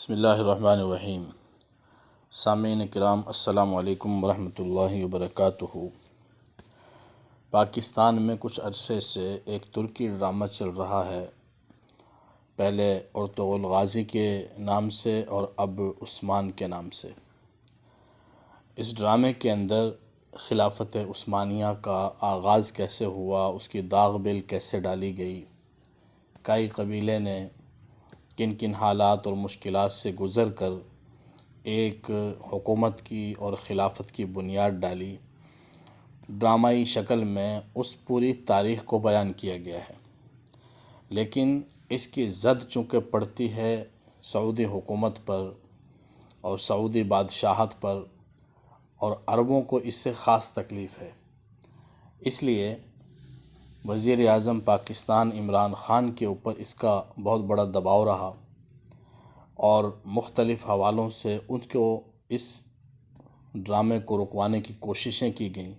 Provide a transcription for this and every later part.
بسم اللہ الرحمن الرحیم۔ سامعین کرام السلام علیکم ورحمۃ اللہ وبرکاتہ۔ پاکستان میں کچھ عرصے سے ایک ترکی ڈرامہ چل رہا ہے، پہلے ارطغرل غازی کے نام سے اور اب عثمان کے نام سے۔ اس ڈرامے کے اندر خلافت عثمانیہ کا آغاز کیسے ہوا، اس کی داغ بیل کیسے ڈالی گئی، کئی قبیلے نے کن کن حالات اور مشکلات سے گزر کر ایک حکومت کی اور خلافت کی بنیاد ڈالی، ڈرامائی شکل میں اس پوری تاریخ کو بیان کیا گیا ہے۔ لیکن اس کی زد چونکہ پڑتی ہے سعودی حکومت پر اور سعودی بادشاہت پر، اور عربوں کو اس سے خاص تکلیف ہے، اس لیے وزیر اعظم پاکستان عمران خان کے اوپر اس کا بہت بڑا دباؤ رہا اور مختلف حوالوں سے ان کو اس ڈرامے کو رکوانے کی کوششیں کی گئیں۔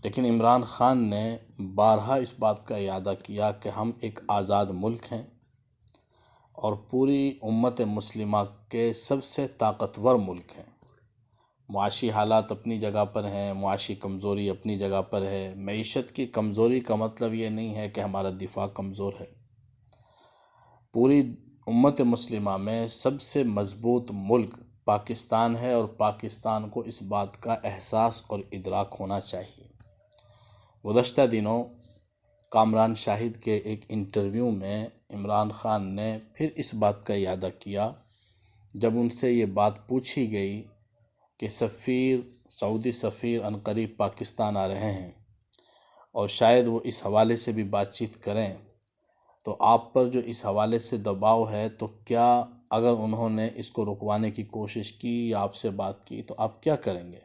لیکن عمران خان نے بارہا اس بات کا اعادہ کیا کہ ہم ایک آزاد ملک ہیں اور پوری امت مسلمہ کے سب سے طاقتور ملک ہیں۔ معاشی حالات اپنی جگہ پر ہیں، معاشی کمزوری اپنی جگہ پر ہے۔ معیشت کی کمزوری کا مطلب یہ نہیں ہے کہ ہمارا دفاع کمزور ہے۔ پوری امت مسلمہ میں سب سے مضبوط ملک پاکستان ہے اور پاکستان کو اس بات کا احساس اور ادراک ہونا چاہیے۔ گزشتہ دنوں کامران شاہد کے ایک انٹرویو میں عمران خان نے پھر اس بات کا اعادہ کیا جب ان سے یہ بات پوچھی گئی کہ سعودی سفیر عنقریب پاکستان آ رہے ہیں اور شاید وہ اس حوالے سے بھی بات چیت کریں، تو آپ پر جو اس حوالے سے دباؤ ہے، تو کیا اگر انہوں نے اس کو رکوانے کی کوشش کی یا آپ سے بات کی تو آپ کیا کریں گے؟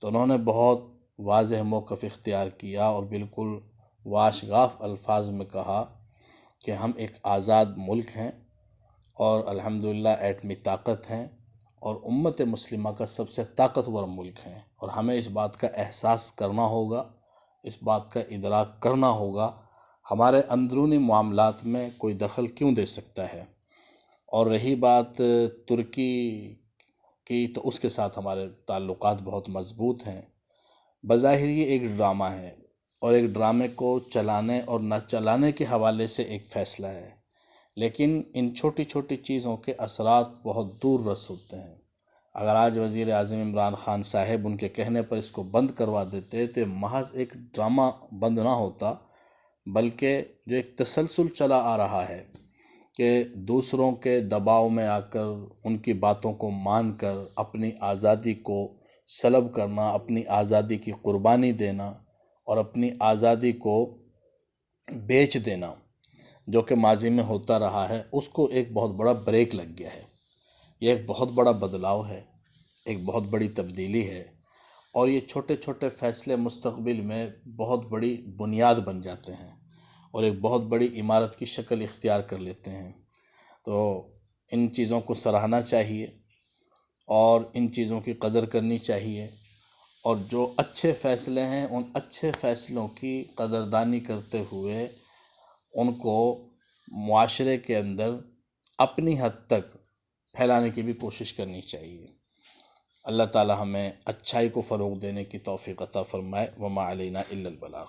تو انہوں نے بہت واضح موقف اختیار کیا اور بالکل واشگاف الفاظ میں کہا کہ ہم ایک آزاد ملک ہیں اور الحمدللہ ایٹمی طاقت ہیں اور امت مسلمہ کا سب سے طاقتور ملک ہیں، اور ہمیں اس بات کا احساس کرنا ہوگا، اس بات کا ادراک کرنا ہوگا ہمارے اندرونی معاملات میں کوئی دخل کیوں دے سکتا ہے۔ اور رہی بات ترکی کی، تو اس کے ساتھ ہمارے تعلقات بہت مضبوط ہیں۔ بظاہر یہ ایک ڈرامہ ہے اور ایک ڈرامے کو چلانے اور نہ چلانے کے حوالے سے ایک فیصلہ ہے، لیکن ان چھوٹی چھوٹی چیزوں کے اثرات بہت دور رس ہوتے ہیں۔ اگر آج وزیر اعظم عمران خان صاحب ان کے کہنے پر اس کو بند کروا دیتے تو محض ایک ڈرامہ بند نہ ہوتا، بلکہ جو ایک تسلسل چلا آ رہا ہے کہ دوسروں کے دباؤ میں آ کر ان کی باتوں کو مان کر اپنی آزادی کو سلب کرنا، اپنی آزادی کی قربانی دینا اور اپنی آزادی کو بیچ دینا، جو کہ ماضی میں ہوتا رہا ہے، اس کو ایک بہت بڑا بریک لگ گیا ہے۔ یہ ایک بہت بڑا بدلاؤ ہے، ایک بہت بڑی تبدیلی ہے، اور یہ چھوٹے چھوٹے فیصلے مستقبل میں بہت بڑی بنیاد بن جاتے ہیں اور ایک بہت بڑی عمارت کی شکل اختیار کر لیتے ہیں۔ تو ان چیزوں کو سراہنا چاہیے اور ان چیزوں کی قدر کرنی چاہیے، اور جو اچھے فیصلے ہیں ان اچھے فیصلوں کی قدردانی کرتے ہوئے ان کو معاشرے کے اندر اپنی حد تک پھیلانے کی بھی کوشش کرنی چاہیے۔ اللہ تعالی ہمیں اچھائی کو فروغ دینے کی توفیق عطا فرمائے۔ وما علینا الا البلاغ۔